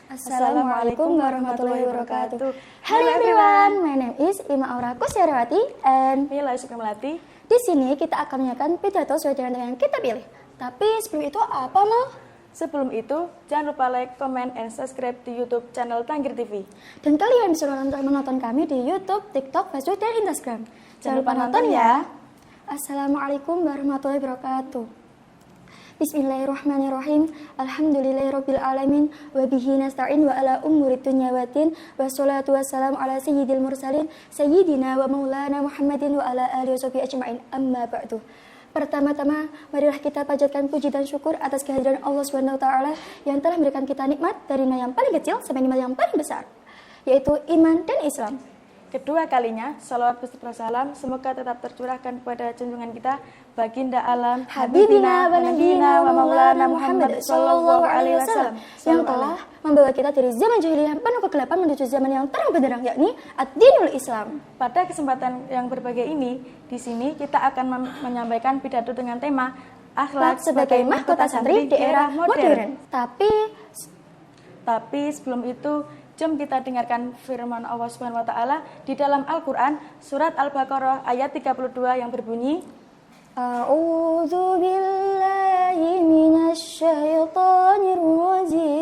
Assalamualaikum warahmatullahi wabarakatuh. Hello everyone, my name is Ima Aura Kusyarawati and Mila Sukamelati. Di sini kita akan menyanyikan pidato sesuai dengan tema yang kita pilih. Tapi sebelum itu apa mau? Sebelum itu, jangan lupa like, comment, and subscribe di YouTube channel Tanggir TV. Dan kalian bisa menonton kami di YouTube, TikTok, Facebook, dan Instagram. Jangan lupa nonton ya. Assalamualaikum warahmatullahi wabarakatuh. Bismillahirrahmanirrahim. Alhamdulillahirabbil alamin wa bihi nasta'in wa ala umuri dunya waddin wassalatu wassalamu ala sayyidil mursalin sayyidina wa maulana Muhammadin wa ala alihi washabihi ajmain. Amma ba'du. Pertama-tama, marilah kita panjatkan puji dan syukur atas kehadiran Allah Subhanahu wa taala yang telah memberikan kita nikmat dari nikmat yang paling kecil sampai nikmat yang paling besar, yaitu iman dan Islam. Kedua kalinya, salawat beserta salam semoga tetap tercurahkan kepada junjungan kita, baginda alam Habibina wa Nabiyina wa Maulana Muhammad sallallahu alaihi wasallam, yang telah membawa kita dari zaman jahiliyah yang penuh kegelapan menuju zaman yang terang benderang, yakni ad-dinul Islam. Pada kesempatan yang berbahagia ini, di sini kita akan menyampaikan pidato dengan tema akhlak sebagai mahkota santri di era modern. Tapi sebelum itu, jom kita dengarkan firman Allah Subhanahu wa taala di dalam Al-Qur'an surat Al-Baqarah ayat 32 yang berbunyi A'udzu billahi minasy syaithanir rajim.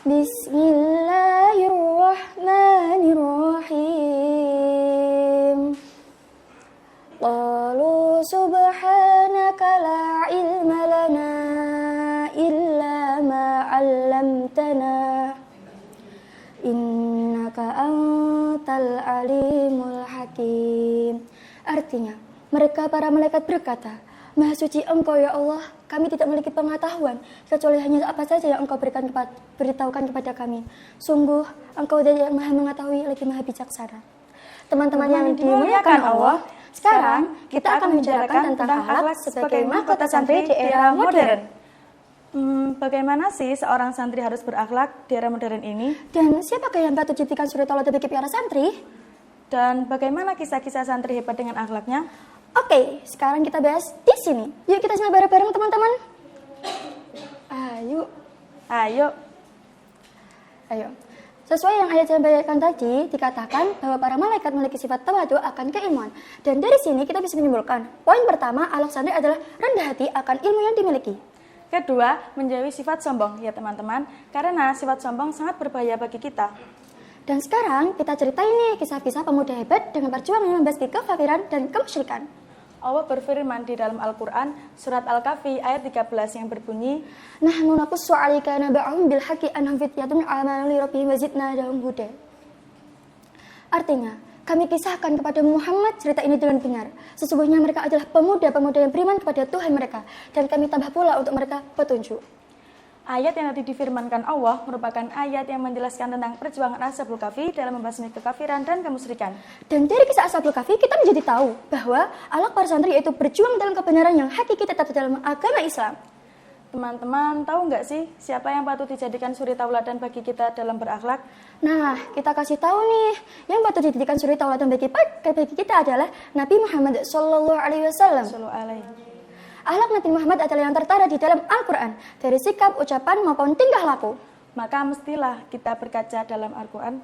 Bismillahirrahmanirrahim. Qalu subhanaka la ilma lana illa ma 'allamtana innaka antal alimul hakim. Artinya, mereka para malaikat berkata, Maha suci Engkau ya Allah, kami tidak memiliki pengetahuan kecuali hanya apa saja yang Engkau beritahukan kepada kami. Sungguh Engkau yang Maha mengetahui lagi Maha bijaksana. Teman-teman yang dimuliakan Allah, sekarang kita akan membicarakan tentang akhlak sebagai mahkota santri di era modern. Bagaimana sih seorang santri harus berakhlak di era modern ini? Dan siapakah yang patut dijadikan suri tauladan bagi para santri? Dan bagaimana kisah-kisah santri hebat dengan akhlaknya? Oke, sekarang kita bahas di sini. Yuk kita simak bareng-bareng teman-teman. Ayo. Sesuai yang ayat yang dibacakan tadi, dikatakan bahwa para malaikat memiliki sifat tawadu akan keilmuan. Dan dari sini kita bisa menyimpulkan, poin pertama, akhlak santri adalah rendah hati akan ilmu yang dimiliki. Kedua, menjauhi sifat sombong, ya teman-teman, karena sifat sombong sangat berbahaya bagi kita. Dan sekarang kita ceritain nih kisah-kisah pemuda hebat dengan perjuangan membasmi kekafiran dan kemusyrikan. Allah berfirman di dalam Al-Quran, surat Al-Kahfi ayat 13 yang berbunyi, Nahnu naqussu 'alaika naba'ahum bil haqqi annahum fityatun amanu li rabbihim wa zidnahum huda. Artinya, kami kisahkan kepada Muhammad cerita ini dengan benar. Sesungguhnya mereka adalah pemuda-pemuda yang beriman kepada Tuhan mereka, dan kami tambah pula untuk mereka petunjuk. Ayat yang tadi difirmankan Allah merupakan ayat yang menjelaskan tentang perjuangan Ashabul Kahfi dalam membasmi kekafiran dan kemusyrikan. Dan dari kisah Ashabul Kahfi kita menjadi tahu bahwa akhlak para santri yaitu berjuang dalam kebenaran yang hakiki tetap dalam agama Islam. Teman-teman tahu nggak sih siapa yang patut dijadikan suri tauladan bagi kita dalam berakhlak? Nah, kita kasih tahu nih, yang patut dijadikan suri tauladan bagi kita adalah Nabi Muhammad sallallahu alaihi wasallam. Akhlak Nabi Muhammad adalah yang tertara di dalam Al-Quran, dari sikap, ucapan, maupun tingkah laku. Maka mestilah kita berkaca dalam Al-Quran.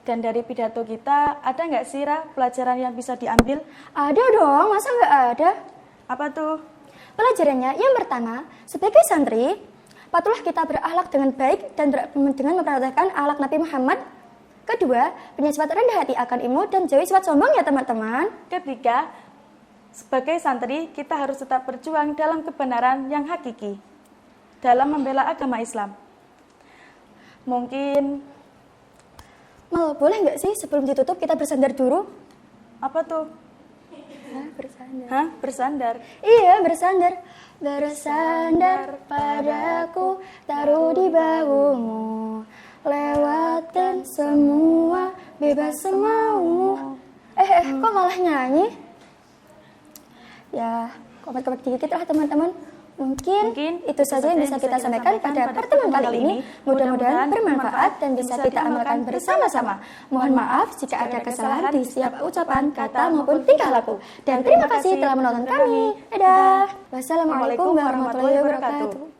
Dan dari pidato kita, ada nggak sih pelajaran yang bisa diambil? Ada dong, masa nggak ada? Apa tuh? Pelajarannya yang pertama, sebagai santri, patutlah kita berakhlak dengan baik dan dengan memperhatikan akhlak Nabi Muhammad. Kedua, punya sifat rendah hati akan ilmu dan jauhi sifat sombong ya teman-teman. Ketiga, sebagai santri, kita harus tetap berjuang dalam kebenaran yang hakiki, dalam membela agama Islam. Mungkin... boleh nggak sih sebelum ditutup kita bersandar dulu? Apa tuh? Bersandar. Bersandar? Iya, bersandar. Bersandar padaku, taruh di bahumu, lewatkan semua, bebas semaumu. Kok malah nyanyi? Ya, komen-komen dikit lah teman-teman. Mungkin itu saja yang bisa kita sampaikan pada pertemuan kali ini. Mudah-mudahan bermanfaat dan bisa kita amalkan bersama-sama. Mohon maaf jika ada kesalahan di setiap ucapan, kata maupun tingkah laku. Dan terima kasih telah menonton kami. Dadah. Wassalamualaikum warahmatullahi wabarakatuh.